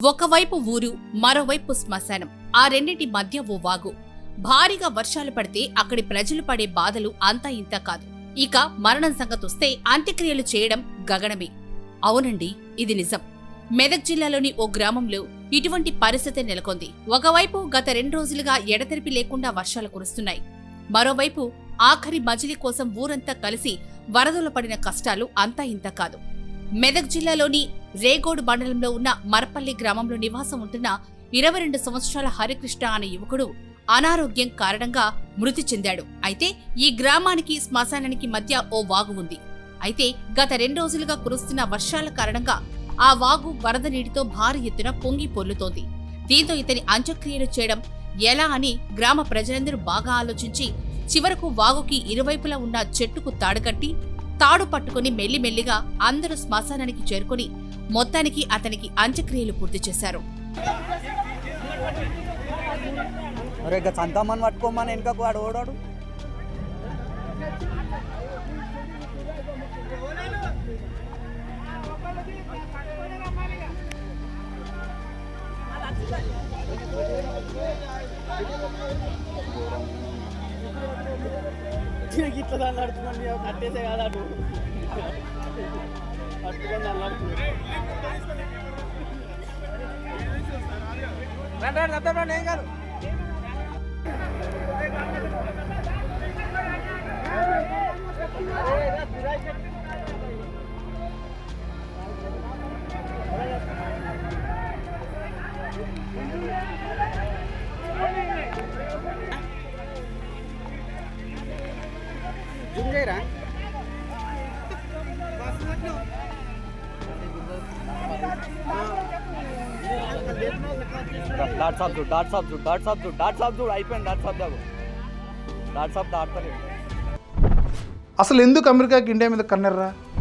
ఒకవైపు ఊరు, మరోవైపు శ్మశానం. ఆ రెండింటి మధ్య ఓ వాగు. భారీగా వర్షాలు పడితే అక్కడి ప్రజలు పడే బాధలు అంతా ఇంత కాదు. ఇక మరణం సంగతొస్తే అంత్యక్రియలు చేయడం గగనమే. అవునండి, ఇది నిజం. మెదక్ జిల్లాలోని ఓ గ్రామంలో ఇటువంటి పరిస్థితి నెలకొంది. ఒకవైపు గత 2 రోజులుగా ఎడతెరిపి లేకుండా వర్షాలు కురుస్తున్నాయి. మరోవైపు ఆఖరి మజిలీ కోసం ఊరంతా కలిసి వరదలు పడిన కష్టాలు అంతా ఇంత కాదు. మెదక్ జిల్లాలోని రేగోడు మండలంలో ఉన్న మరపల్లి గ్రామంలో నివాసం ఉంటున్న 22 సంవత్సరాల హరికృష్ణ అనే యువకుడు అనారోగ్యం కారణంగా మృతి చెందాడు. అయితే ఈ గ్రామానికి శ్మశానానికి మధ్య ఓ వాగు ఉంది. అయితే గత 2 రోజులుగా కురుస్తున్న వర్షాల కారణంగా ఆ వాగు వరద నీటితో భారీ ఎత్తున పొంగి పొర్లుతోంది. దీంతో ఇతని అంత్యక్రియలు చేయడం ఎలా అని గ్రామ ప్రజలందరూ బాగా ఆలోచించి చివరకు వాగుకి ఇరువైపులా ఉన్న చెట్టుకు తాడుకట్టి తాడు పట్టుకుని మెల్లిమెల్లిగా అందరూ శ్మశానానికి చేరుకుని మొత్తానికి అతనికి అంత్యక్రియలు పూర్తి చేశారు. సంతమని పట్టుకోమని వెనకకు వాడు ఓడాడు. ఇట్లా దాన్ని నడుచుకోండి, కట్టేసే కాదు అటు పట్టుకొని దాన్ని నడుచుకోండి. ఏం కాదు. అసలు ఎందుకు అమెరికాకి ఇండియా మీద కన్నెర్రా?